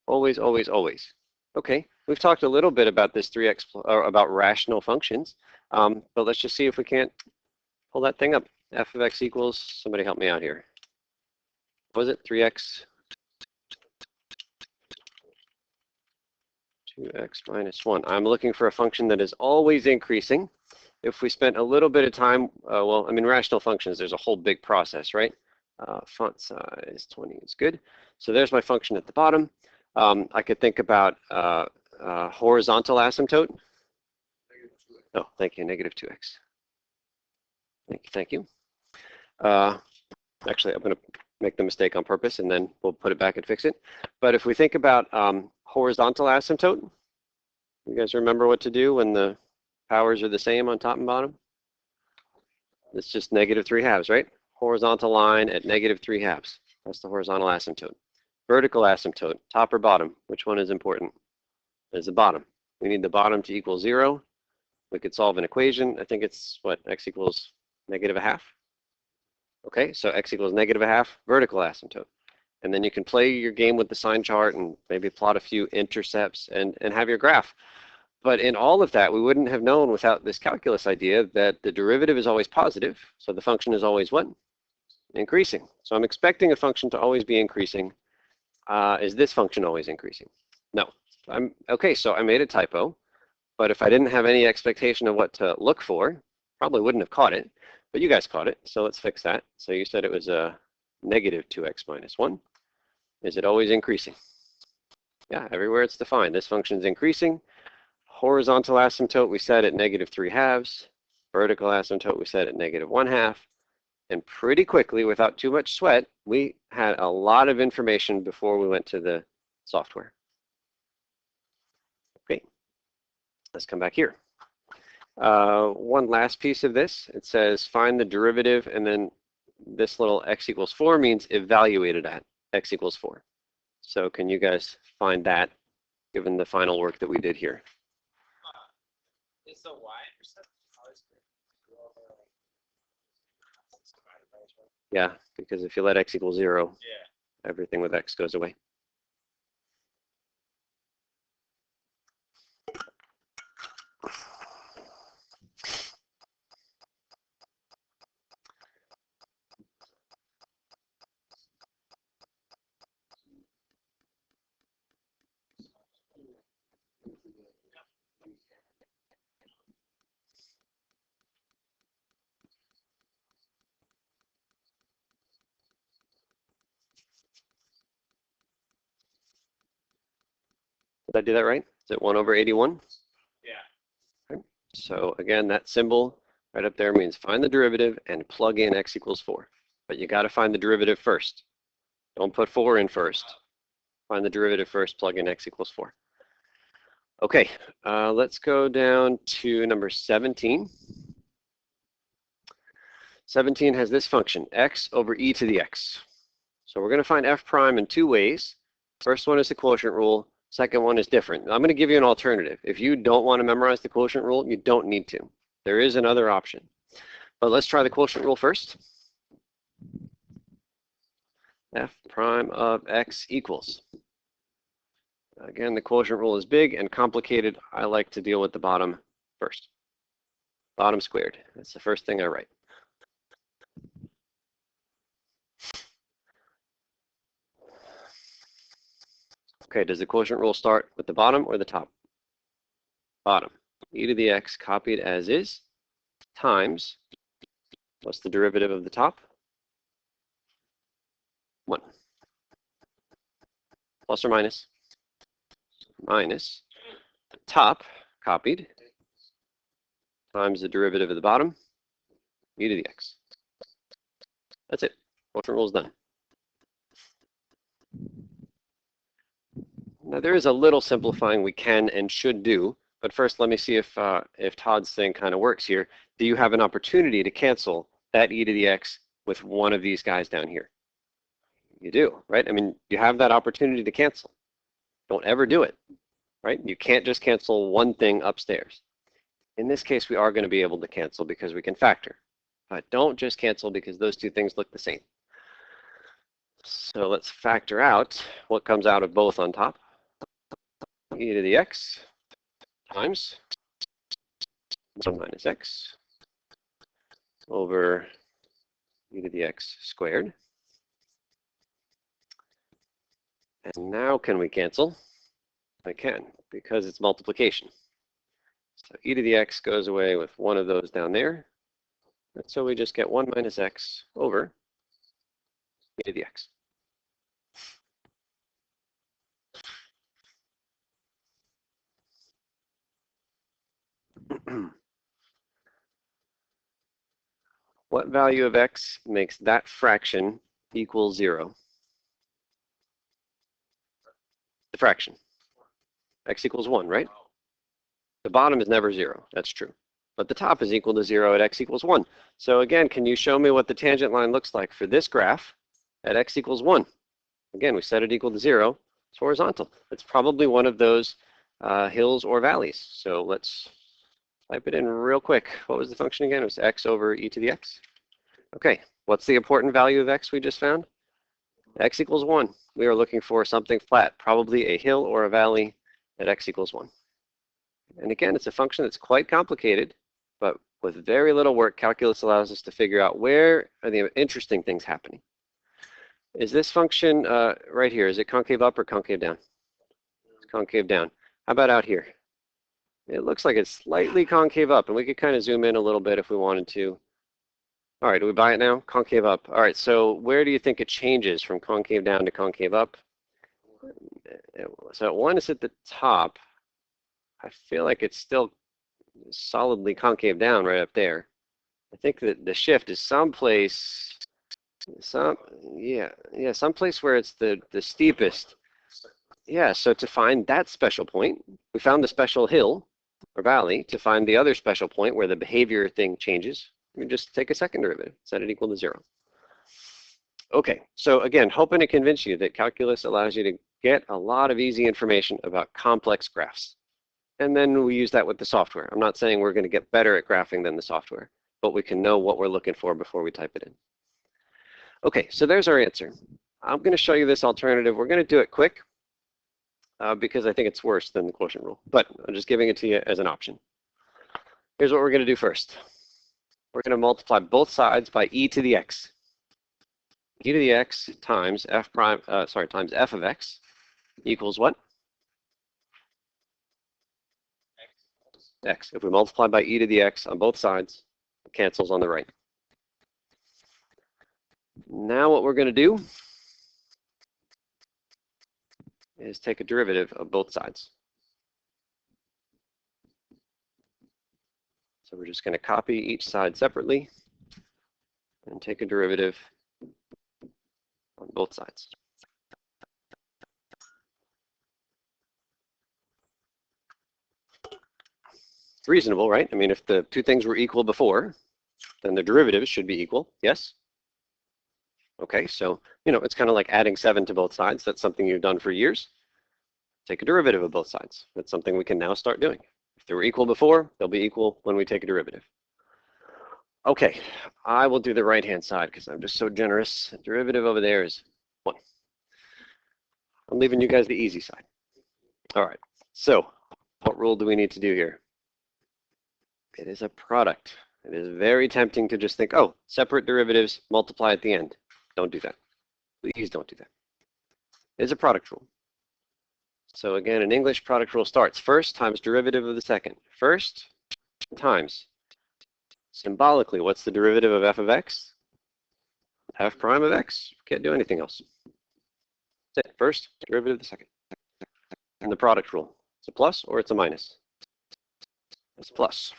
Always, always, always. Okay, we've talked a little bit about this 3x, or about rational functions, but let's just see if we can't pull that thing up. F of x equals, somebody help me out here. What was it, 3x? 2x minus 1. I'm looking for a function that is always increasing. If we spent a little bit of time, well, I mean, rational functions, there's a whole big process, right? Font size 20 is good. So there's my function at the bottom. I could think about horizontal asymptote. Oh, thank you, negative 2x. Thank you. Actually, I'm going to make the mistake on purpose, and then we'll put it back and fix it. But if we think about horizontal asymptote, you guys remember what to do when the powers are the same on top and bottom? It's just negative 3/2, right? Horizontal line at negative 3/2. That's the horizontal asymptote. Vertical asymptote, top or bottom? Which one is important? It's the bottom. We need the bottom to equal 0. We could solve an equation. I think it's what, x equals negative 1/2. Okay, so x equals negative 1/2, vertical asymptote. And then you can play your game with the sign chart and maybe plot a few intercepts and have your graph. But in all of that, we wouldn't have known without this calculus idea that the derivative is always positive. So the function is always what? Increasing. So I'm expecting a function to always be increasing. Is this function always increasing? No. Okay, so I made a typo. But if I didn't have any expectation of what to look for, probably wouldn't have caught it. But you guys caught it, so let's fix that. So you said it was a negative 2x minus 1. Is it always increasing? Yeah, everywhere it's defined. This function is increasing. Horizontal asymptote, we set at negative 3/2. Vertical asymptote, we set at negative 1/2. And pretty quickly, without too much sweat, we had a lot of information before we went to the software. Okay, let's come back here. One last piece of this, it says find the derivative, and then this little x equals 4 means evaluated at x equals 4. So can you guys find that given the final work that we did here? Is the y-intercept always good? Yeah, because if you let x equal 0, Yeah. everything with x goes away. Did I do that right? Is it 1 over 81? Yeah. Okay. So again, that symbol right up there means find the derivative and plug in x equals 4. But you got to find the derivative first. Don't put 4 in first. Find the derivative first, plug in x equals 4. Okay, let's go down to number 17. 17 has this function, x over e to the x. So we're going to find f prime in 2 ways. First one is the quotient rule. Second one is different. I'm going to give you an alternative. If you don't want to memorize the quotient rule, you don't need to. There is another option. But let's try the quotient rule first. F prime of x equals. Again, the quotient rule is big and complicated. I like to deal with the bottom first. Bottom squared. That's the first thing I write. Okay, does the quotient rule start with the bottom or the top? Bottom. E to the x copied as is times, what's the derivative of the top? 1. Plus or minus? Minus the top copied times the derivative of the bottom, e to the x. That's it. Quotient rule is done. Now there is a little simplifying we can and should do, but first let me see if Todd's thing kind of works here. Do you have an opportunity to cancel that e to the x with one of these guys down here? You do, right? I mean, you have that opportunity to cancel. Don't ever do it, right? You can't just cancel one thing upstairs. In this case, we are going to be able to cancel because we can factor. But don't just cancel because those two things look the same. So let's factor out what comes out of both on top. E to the x times 1 minus x over e to the x squared. And now can we cancel? I can, because it's multiplication. So e to the x goes away with one of those down there. And so we just get 1 minus x over e to the x. What value of x makes that fraction equal 0? The fraction. X equals 1, right? The bottom is never 0. That's true. But the top is equal to 0 at x equals 1. So again, can you show me what the tangent line looks like for this graph at x equals 1? Again, we set it equal to 0. It's horizontal. It's probably one of those hills or valleys. So let's type it in real quick. What was the function again? It was x over e to the x. Okay, what's the important value of x we just found? X equals 1. We are looking for something flat, probably a hill or a valley at x equals 1. And again, it's a function that's quite complicated, but with very little work, calculus allows us to figure out where are the interesting things happening. Is this function right here, is it concave up or concave down? It's concave down. How about out here? It looks like it's slightly concave up, and we could kind of zoom in a little bit if we wanted to. All right, do we buy it now? Concave up. All right, so where do you think it changes from concave down to concave up? So one is at the top. I feel like it's still solidly concave down right up there. I think that the shift is someplace, someplace where it's the steepest. Yeah, so to find that special point, we found the special hill or valley. To find the other special point where the behavior thing changes, we just take a second derivative, set it equal to 0. Okay, so again, hoping to convince you that calculus allows you to get a lot of easy information about complex graphs. And then we use that with the software. I'm not saying we're going to get better at graphing than the software, but we can know what we're looking for before we type it in. Okay, so there's our answer. I'm going to show you this alternative. We're going to do it quick because I think it's worse than the quotient rule, but I'm just giving it to you as an option. Here's what we're going to do first. We're going to multiply both sides by e to the x. E to the x times times f of x equals what? X. If we multiply by e to the x on both sides, it cancels on the right. Now what we're going to do is take a derivative of both sides. So we're just going to copy each side separately and take a derivative on both sides. It's reasonable, right? I mean, if the two things were equal before, then the derivatives should be equal, yes? Okay, so, it's kind of like adding 7 to both sides. That's something you've done for years. Take a derivative of both sides. That's something we can now start doing. If they were equal before, they'll be equal when we take a derivative. Okay, I will do the right-hand side because I'm just so generous. The derivative over there is 1. I'm leaving you guys the easy side. All right, so what rule do we need to do here? It is a product. It is very tempting to just think, oh, separate derivatives, multiply at the end. Don't do that. Please don't do that. It is a product rule. So again, in English, product rule starts first times derivative of the second. First times. Symbolically, what's the derivative of f of x? F prime of x. Can't do anything else. That's it. First, derivative of the second. And the product rule. It's a plus or it's a minus. It's a plus.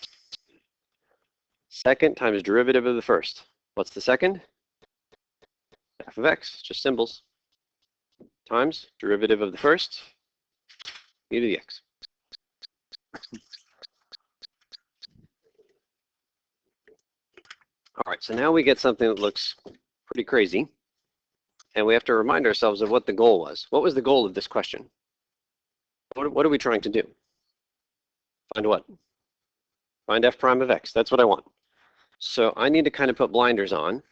Second times derivative of the first. What's the second? F of x, just symbols. Times derivative of the first, e to the x. All right, so now we get something that looks pretty crazy. And we have to remind ourselves of what the goal was. What was the goal of this question? What are we trying to do? Find what? Find f prime of x. That's what I want. So I need to kind of put blinders on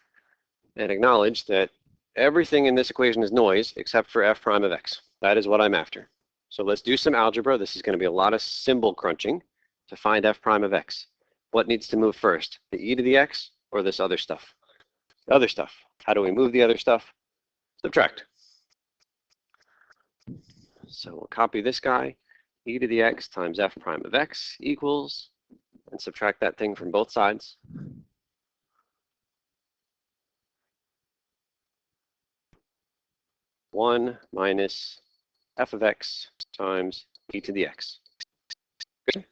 and acknowledge that everything in this equation is noise except for f prime of x. That is what I'm after. So let's do some algebra. This is going to be a lot of symbol crunching to find f prime of x. What needs to move first? The e to the x or this other stuff? The other stuff. How do we move the other stuff? Subtract. So we'll copy this guy. E to the x times f prime of x equals, and subtract that thing from both sides. One minus f of x times e to the x. Good.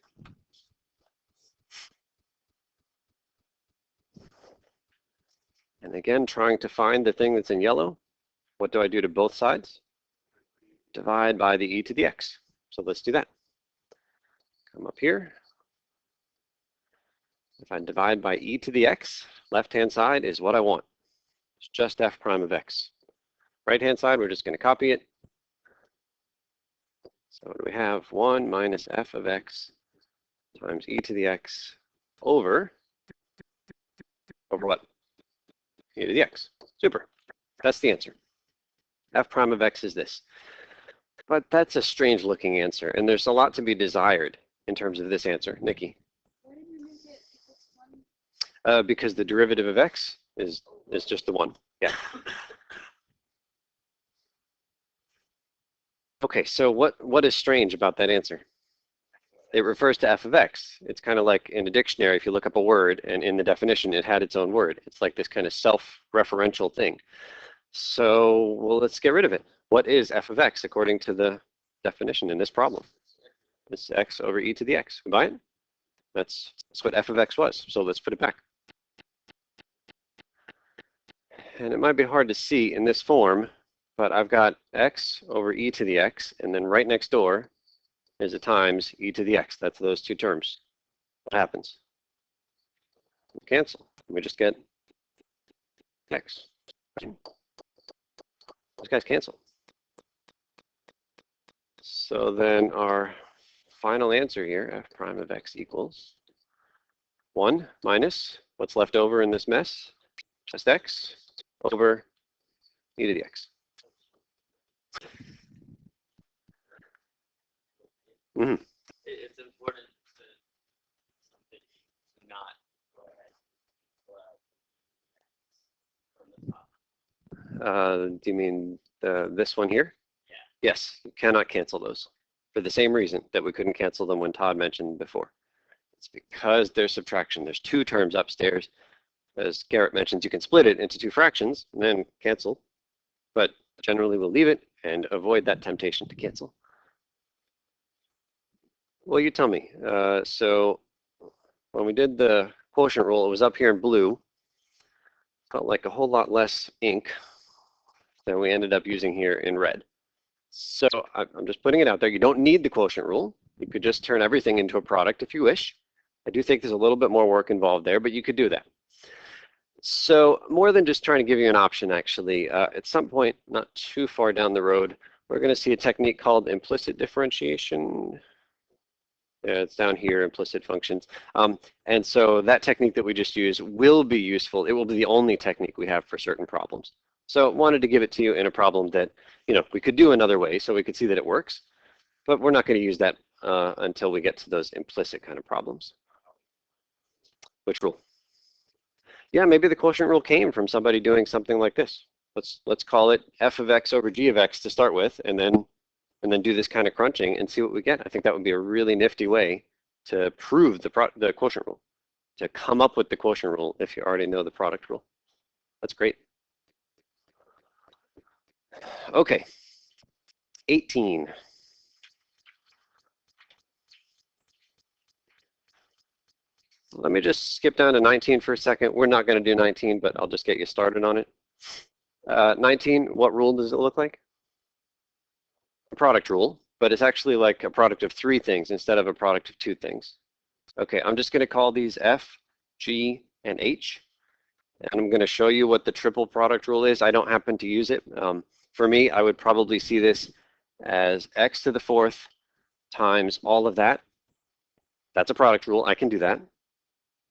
And again, trying to find the thing that's in yellow. What do I do to both sides? Divide by the e to the x. So let's do that. Come up here. If I divide by e to the x, left-hand side is what I want. It's just f prime of x. Right-hand side, we're just going to copy it. So what do we have? 1 minus f of x times e to the x over what? E to the x. Super. That's the answer. F prime of x is this. But that's a strange looking answer, and there's a lot to be desired in terms of this answer. Nikki? Why didn't you make it equals 1? Because the derivative of x is just the 1. Yeah. Okay, so what is strange about that answer? It refers to f of x. It's kind of like in a dictionary, if you look up a word and in the definition it had its own word. It's like this kind of self-referential thing. So, well, let's get rid of it. What is f of x according to the definition in this problem? It's x over e to the x. We buy it? That's what f of x was. So let's put it back. And it might be hard to see in this form, but I've got x over e to the x, and then right next door is a times e to the x. That's those two terms. What happens? Cancel. We just get x. Those guys cancel. So then our final answer here, f prime of x equals 1 minus what's left over in this mess, just x over e to the x. Mm-hmm. It's important to something not go ahead from the top. Do you mean this one here? Yeah. Yes, you cannot cancel those for the same reason that we couldn't cancel them when Todd mentioned before. It's because there's subtraction. There's two terms upstairs. As Garrett mentions, you can split it into two fractions and then cancel, but generally we'll leave it and avoid that temptation to cancel. Well, you tell me. So when we did the quotient rule, it was up here in blue. Felt like a whole lot less ink than we ended up using here in red. So I'm just putting it out there. You don't need the quotient rule. You could just turn everything into a product if you wish. I do think there's a little bit more work involved there, but you could do that. So more than just trying to give you an option, actually, at some point, not too far down the road, we're going to see a technique called implicit differentiation. Yeah, it's down here, implicit functions. And so that technique that we just used will be useful. It will be the only technique we have for certain problems. So wanted to give it to you in a problem that, you know, we could do another way so we could see that it works, but we're not going to use that until we get to those implicit kind of problems. Which rule? Yeah, maybe the quotient rule came from somebody doing something like this. Let's call it f of x over g of x to start with, and then do this kind of crunching and see what we get. I think that would be a really nifty way to prove the quotient rule, to come up with the quotient rule if you already know the product rule. That's great. Okay, 18. Let me just skip down to 19 for a second. We're not going to do 19, but I'll just get you started on it. 19, what rule does it look like? A product rule, but it's actually like a product of three things instead of a product of two things. Okay, I'm just going to call these F, G, and H, and I'm going to show you what the triple product rule is. I don't happen to use it. For me, I would probably see this as x to the fourth times all of that. That's a product rule. I can do that.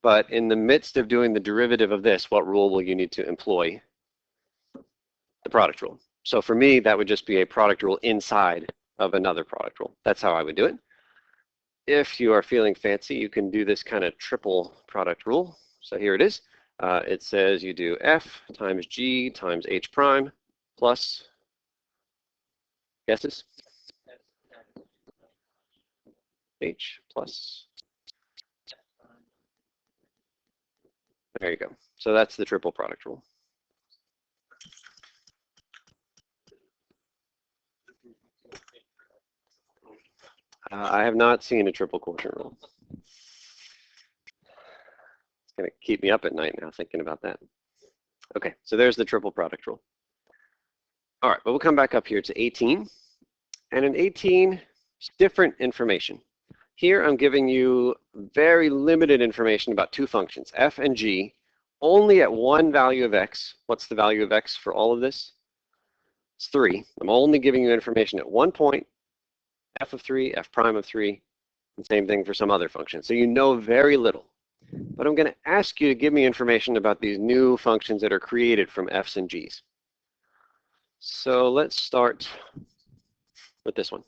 But in the midst of doing the derivative of this, what rule will you need to employ? The product rule. So for me, that would just be a product rule inside of another product rule. That's how I would do it. If you are feeling fancy, you can do this kind of triple product rule. So here it is. It says you do F times G times H prime plus, guesses? H plus. There you go. So that's the triple product rule. I have not seen a triple quotient rule. It's going to keep me up at night now thinking about that. Okay, so there's the triple product rule. All right, but we'll come back up here to 18. And in 18, it's different information. Here I'm giving you very limited information about two functions, f and g, only at one value of x. What's the value of x for all of this? It's 3. I'm only giving you information at one point, f of 3, f prime of 3, and same thing for some other function. So you know very little. But I'm going to ask you to give me information about these new functions that are created from f's and g's. So let's start with this one.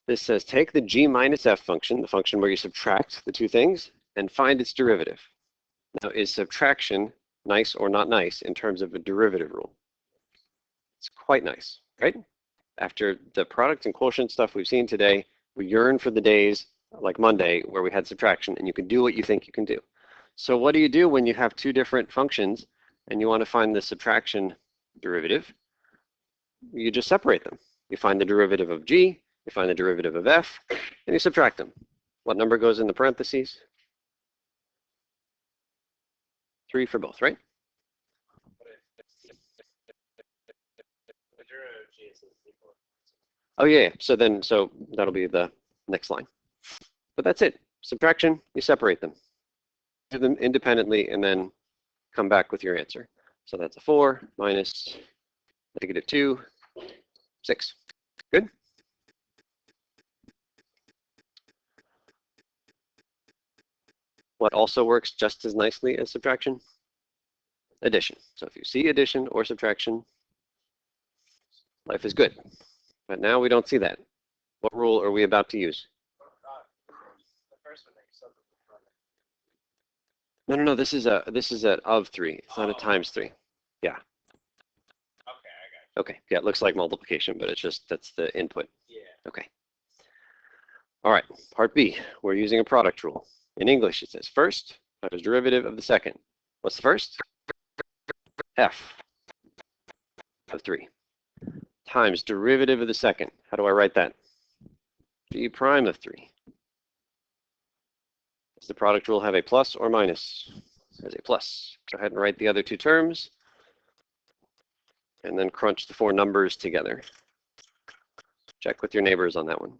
This says take the g minus f function, the function where you subtract the two things, and find its derivative. Now, is subtraction nice or not nice in terms of a derivative rule? It's quite nice, right? After the product and quotient stuff we've seen today, we yearn for the days like Monday where we had subtraction and you can do what you think you can do. So what do you do when you have two different functions and you want to find the subtraction derivative? You just separate them. You find the derivative of g, you find the derivative of f, and you subtract them. What number goes in the parentheses? 3 for both, right? Oh yeah, so that'll be the next line. But that's it. Subtraction, you separate them. Do them independently and then come back with your answer. So that's a 4 minus -2, 6. Good? What also works just as nicely as subtraction? Addition. So if you see addition or subtraction, life is good. But now we don't see that. What rule are we about to use? No. This is a of 3. It's not a times 3. Yeah. Okay, I got it. Okay. Yeah, it looks like multiplication, but it's just that's the input. Yeah. Okay. All right. Part B. We're using a product rule. In English, it says first times derivative of the second. What's the first? F of 3 times derivative of the second. How do I write that? G prime of 3. Does the product rule have a plus or minus? It has a plus. Go ahead and write the other two terms. And then crunch the 4 numbers together. Check with your neighbors on that one.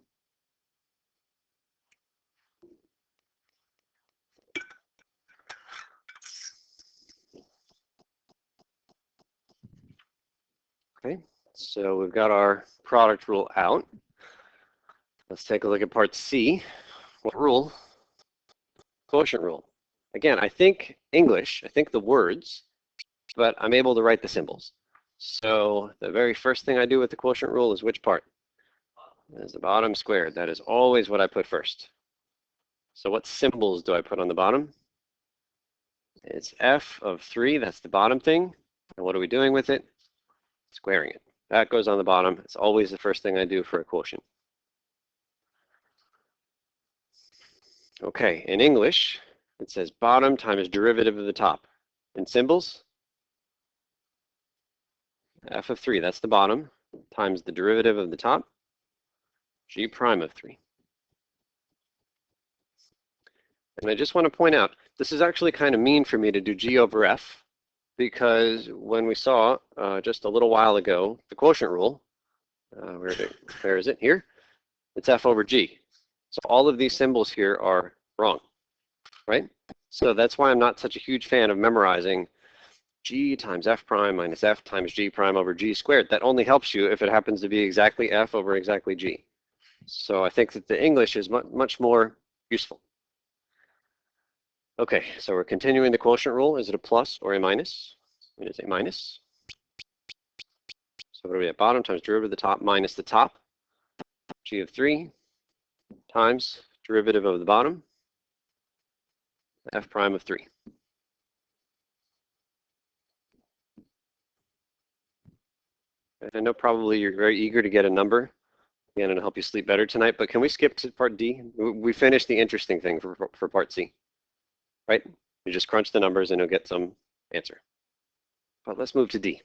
Okay, so we've got our product rule out. Let's take a look at part C. What rule? Quotient rule. Again, I think English, I think the words, but I'm able to write the symbols. So the very first thing I do with the quotient rule is which part? Is the bottom squared. That is always what I put first. So what symbols do I put on the bottom? It's f of 3, that's the bottom thing. And what are we doing with it? Squaring it. That goes on the bottom. It's always the first thing I do for a quotient. Okay, in English, it says bottom times derivative of the top. In symbols, f of 3, that's the bottom, times the derivative of the top, g prime of 3. And I just want to point out, this is actually kind of mean for me to do g over f, because when we saw just a little while ago the quotient rule, where is it? Here. It's f over g. So all of these symbols here are wrong, right? So that's why I'm not such a huge fan of memorizing g times f prime minus f times g prime over g squared. That only helps you if it happens to be exactly f over exactly g. So I think that the English is much more useful. Okay, so we're continuing the quotient rule. Is it a plus or a minus? It is a minus. So what are we at? Bottom times derivative of the top minus the top, g of 3 times derivative of the bottom, f prime of 3. I know probably you're very eager to get a number. Again, it'll help you sleep better tonight, but can we skip to part D? We finished the interesting thing for part C, right? You just crunch the numbers and you'll get some answer. But let's move to D.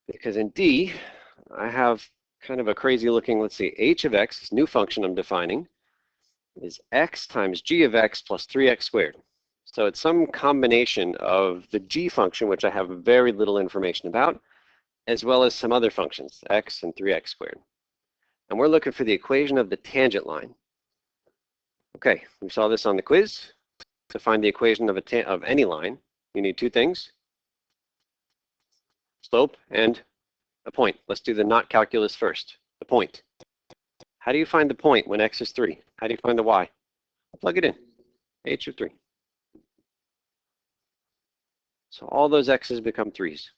Because in D, I have kind of a crazy looking, let's see, h of x, this new function I'm defining, is x times g of x plus 3x squared. So it's some combination of the g function, which I have very little information about, as well as some other functions, x and 3x squared. And we're looking for the equation of the tangent line. Okay, we saw this on the quiz. To find the equation of any line, you need two things, slope and a point. Let's do the not calculus first, the point. How do you find the point when x is 3? How do you find the y? Plug it in, h of 3. So all those x's become 3's.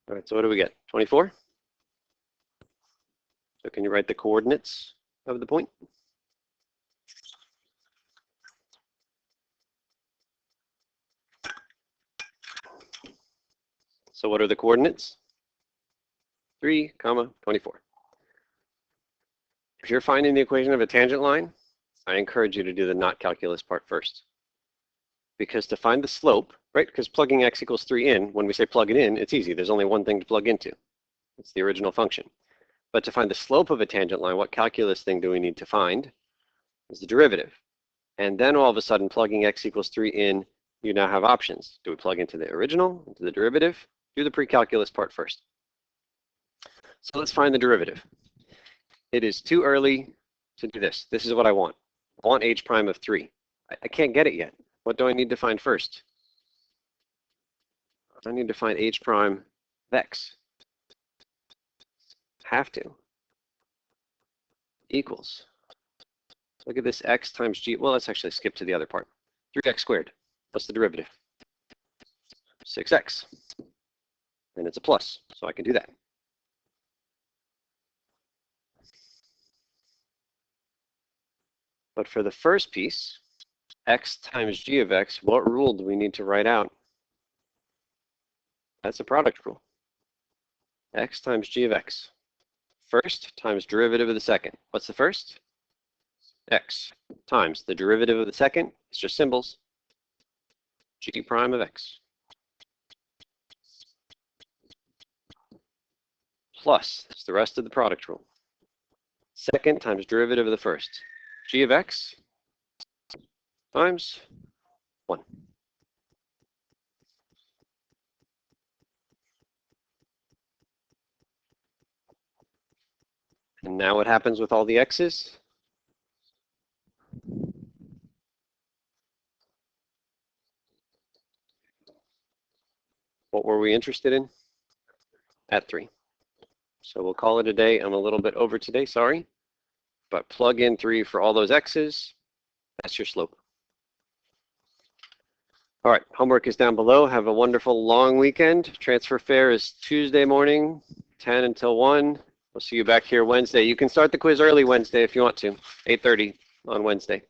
All right, so what do we get? 24? So can you write the coordinates of the point? So what are the coordinates? 3, 24. If you're finding the equation of a tangent line, I encourage you to do the not calculus part first. Because to find the slope, right, because plugging x equals 3 in, when we say plug it in, it's easy. There's only one thing to plug into. It's the original function. But to find the slope of a tangent line, what calculus thing do we need to find? Is the derivative. And then all of a sudden, plugging x equals 3 in, you now have options. Do we plug into the original, into the derivative? Do the pre-calculus part first. So let's find the derivative. It is too early to do this. This is what I want. I want h prime of 3. I can't get it yet. What do I need to find first? I need to find h prime of x. Have to. Equals. Look at this x times g. Well, let's actually skip to the other part. 3x squared. What's the derivative? 6x. And it's a plus, so I can do that. But for the first piece, x times g of x, what rule do we need to write out? That's a product rule. X times g of x. First times derivative of the second. What's the first? X times the derivative of the second. It's just symbols. G prime of x. Plus, that's the rest of the product rule. Second times derivative of the first. G of x times 1. And now what happens with all the x's? What were we interested in? At 3. So we'll call it a day. I'm a little bit over today, sorry. But plug in 3 for all those x's. That's your slope. All right, homework is down below. Have a wonderful long weekend. Transfer fare is Tuesday morning, 10 until 1. We'll see you back here Wednesday. You can start the quiz early Wednesday if you want to, 8:30 on Wednesday.